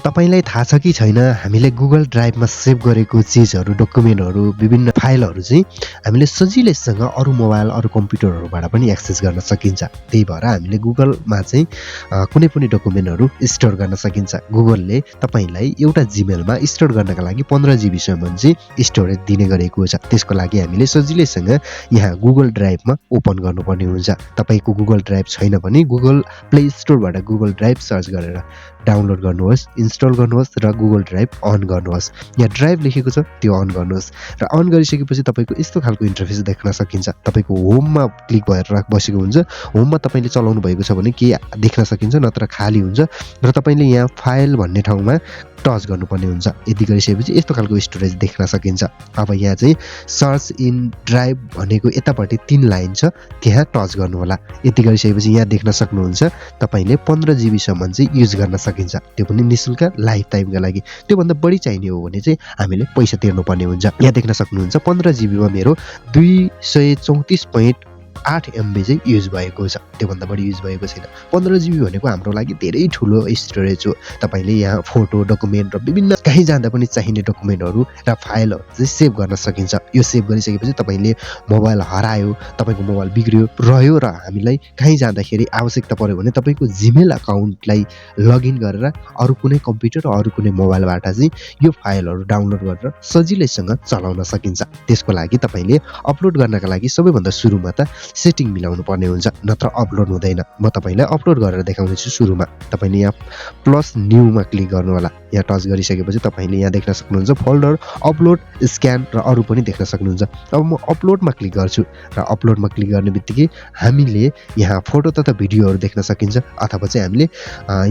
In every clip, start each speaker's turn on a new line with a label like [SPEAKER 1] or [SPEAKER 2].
[SPEAKER 1] तपाईलाई थाहा छ कि छैन हामीले गुगल ड्राइभमा सेभ गरेको चिजहरू डकुमेन्टहरू विभिन्न फाइलहरू चाहिँ हामीले सजिलैसँग अरू मोबाइल अरू कम्प्युटरहरूबाट पनि एक्सेस गर्न सकिन्छ। त्यही भएर हामीले गुगलमा चाहिँ कुनै पनि डकुमेन्टहरू स्टोर गर्न सकिन्छ। गुगलले तपाईलाई एउटा जिमेलमा स्टोर गर्नका लागि 15 जीबीसम्म चाहिँ स्टोरेज दिने गरेको छ। त्यसको लागि हामीले सजिलैसँग यहाँ गुगल ड्राइभमा ओपन गर्नुपर्ने हुन्छ। तपाईको गुगल ड्राइभ छैन भने गुगल प्ले स्टोरबाट गुगल ड्राइभ सर्च गरेर डाउनलोड गर्नुहोस्, इन्स्टल गर्नुहोस् र गुगल ड्राइभ अन गर्नुहोस्। यहाँ ड्राइभ लेखेको छ त्यो अन गर्नुहोस् र अन गरिसकेपछि तपाईको यस्तो खालको इन्टरफेस देख्न सकिन्छ। तपाईको होममा क्लिक भएर बसेको हुन्छ। होममा तपाईले चलाउनु भएको छ भने के देख्न सकिन्छ, नत्र खाली हुन्छ र तपाईले यहाँ फाइल भन्ने ठाउँमा टच गर्नुपर्ने हुन्छ। यति गरिसकेपछि यस्तो खालको स्टोरेज देख्न सकिन्छ। अब यहाँ चाहिँ सर्च इन ड्राइभ भनेको यतापट्टि 3 लाइन छ, त्यहाँ टच गर्नु होला। यति गरिसकेपछि यहाँ देख्न सक्नुहुन्छ तपाईले 15 जीबीसम्म चाहिँ युज गर्न सकिन्छ। त्यो पनि निशुल्क लाइफ टाइमका लागि। त्योभन्दा बढी चाहिने हो भने चाहिँ हामीले पैसा तिर्नुपर्ने हुन्छ। यहाँ देख्न सक्नुहुन्छ 15 जीबीमा मेरो 234.8 MB चाहिँ युज भएको छ। त्योभन्दा बढी युज भएको छैन। 15 जीबी भनेको हाम्रो लागि धेरै ठुलो स्टोरेज हो। तपाईले यहाँ फोटो डकुमेन्ट र विभिन्न कहीँ जाँदा पनि चाहिने डकुमेन्टहरू र फाइलहरू चाहिँ सेभ गर्न सकिन्छ। यो सेभ गरिसकेपछि तपाईले मोबाइल हरायो, तपाईको मोबाइल बिग्रियो रह्यो र हामीलाई कहीँ जाँदाखेरि आवश्यकता पर्यो भने तपाईको जिमेल अकाउन्टलाई लगइन गरेर अरू कुनै कम्प्युटर र अरू कुनै मोबाइलबाट चाहिँ यो फाइलहरू डाउनलोड गरेर सजिलैसँग चलाउन सकिन्छ। त्यसको लागि तपाईले अपलोड गर्नका लागि सबैभन्दा सुरुमा त सेटिङ मिलाउनु पर्ने हुन्छ, नत्र अपलोड हुँदैन। म तपाईलाई अपलोड गरेर देखाउनेछु। सुरुमा तपाईले यहाँ प्लस न्यूमा क्लिक गर्नु होला। यहाँ टच गरिसकेपछि तपाईले यहाँ देख्न सक्नुहुन्छ फोल्डर, अपलोड, स्क्यान र अरू पनि देख्न सक्नुहुन्छ। अब म अपलोडमा क्लिक गर्छु र अपलोडमा क्लिक गर्ने बित्तिकै हामीले यहाँ फोटो तथा भिडियोहरू देख्न सकिन्छ। अथवा चाहिँ हामीले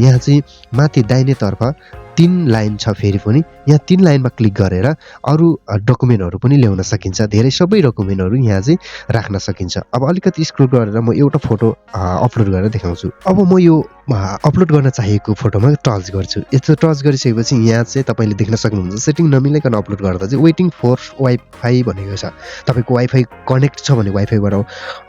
[SPEAKER 1] यहाँ चाहिँ माथि दाहिनेतर्फ 3 लाइन छ। फेरि पनि यहाँ 3 लाइनमा क्लिक गरेर अरू डकुमेन्टहरू पनि ल्याउन सकिन्छ। धेरै सबै डकुमेन्टहरू यहाँ चाहिँ राख्न सकिन्छ। अब अलिकति स्क्रोल गरेर म एउटा फोटो अपलोड गरेर देखाउँछु। अब म यो अपलोड गर्न चाहेको फोटोमा टच गर्छु। यस्तो टच गरिसकेपछि यहाँ चाहिँ तपाईले देख्न सक्नुहुन्छ सेटिङ नमिलाइकन अपलोड गर्दा चाहिँ वेटिङ फर वाइफाई भनेको छ। तपाईको वाइफाई कनेक्ट छ भने वाइफाईबाट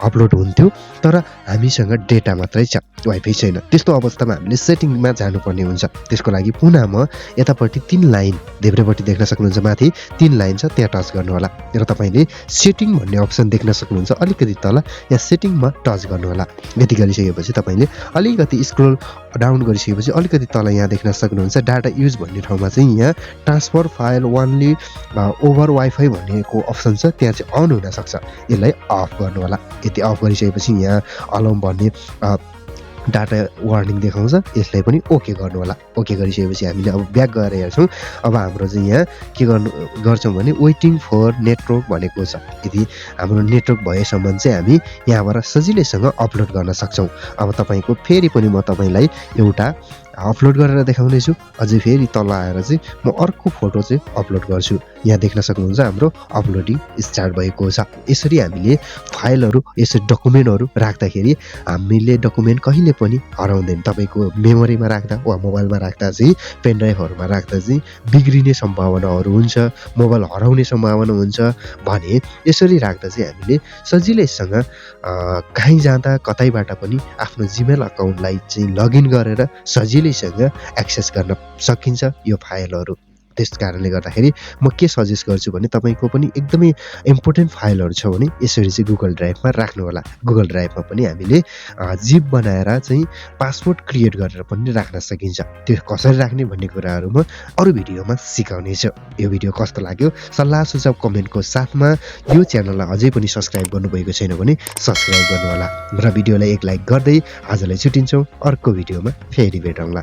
[SPEAKER 1] अपलोड हुन्थ्यो, तर हामीसँग डेटा मात्रै छ, वाइफाई छैन। त्यस्तो अवस्थामा हामीले सेटिङमा जानुपर्ने हुन्छ। त्यसको लागि पुनः म यतापट्टि 3 लाइन देब्रेपट्टि देख्न सक्नुहुन्छ, माथि 3 लाइन छ, त्यहाँ टच गर्नु होला र तपाईले सेटिङ भन्ने अप्सन देख्न सक्नुहुन्छ। अलिकति तल यहाँ सेटिङमा टच गर्नु होला। यति गरिसकेपछि तपाईले अलिकति स्क्रोल डाउन गरिसकेपछि अलिकति तल यहाँ देख्न सक्नुहुन्छ डाटा युज भन्ने ठाउँमा चाहिँ यहाँ transfer file only over wifi भनेको अप्सन छ, त्यहाँ चाहिँ अन हुन सक्छ। यसलाई अफ गर्नु होला। यति अफ गरिसकेपछि यहाँ अलाउम भन्ने डाटा वार्निङ देखाउँछ, यसलाई पनि ओके गर्नु होला। ओके गरिसकेपछि हामीले अब ब्याक गएर हेर्छौँ। अब हाम्रो चाहिँ यहाँ के गर्छौँ भने वेटिङ फर नेटवर्क भनेको छ। यदि हाम्रो नेटवर्क भएसम्म चाहिँ हामी यहाँबाट सजिलैसँग अपलोड गर्न सक्छौँ। अब तपाईको फेरि पनि म तपाईलाई एउटा अपलोड गरेर देखाउनेछु। अझै फेरि तल आएर चाहिँ म अर्को फोटो चाहिँ अपलोड गर्छु। यहाँ देख्न सक्नुहुन्छ हाम्रो अपलोडिङ स्टार्ट भएको छ। यसरी हामीले फाइलहरू यसरी डकुमेन्टहरू राख्दाखेरि हामीले डकुमेन्ट कहिले पनि हराउँदैन। तपाईको मेमोरीमा राख्दा वा मोबाइलमा राख्दा चाहिँ पेनड्राइभहरूमा राख्दा चाहिँ बिग्रिने सम्भावनाहरू हुन्छ, मोबाइल हराउने सम्भावना हुन्छ भने यसरी राख्दा चाहिँ हामीले सजिलैसँग कहीँ जाँदा कतैबाट पनि आफ्नो जिमेल अकाउन्टलाई चाहिँ लगइन गरेर सजिलैसँग एक्सेस गर्न सकिन्छ यो फाइलहरू। त्यस कारणले गर्दाखेरि म के सजेस्ट गर्छु भने तपाईको पनि एकदमै इम्पोर्टेन्ट फाइलहरू छ भने यसरी चाहिँ गुगल ड्राइभमा राख्नु होला। गुगल ड्राइभमा पनि हामीले जिप बनाएर चाहिँ पासवर्ड क्रिएट गरेर पनि राख्न सकिन्छ। त्यो कसरी राख्ने भन्ने कुराहरू म अरू भिडियोमा सिकाउनेछु। यो भिडियो कस्तो लाग्यो सल्लाह सुझाव कमेन्टको साथमा यो च्यानललाई अझै पनि सब्स्क्राइब गर्नुभएको छैन भने सब्स्क्राइब गर्नु होला र भिडियोलाई एक लाइक गर्दै आजलाई छुट्टिन्छौँ। अर्को भिडियोमा फेरि भेटौँला।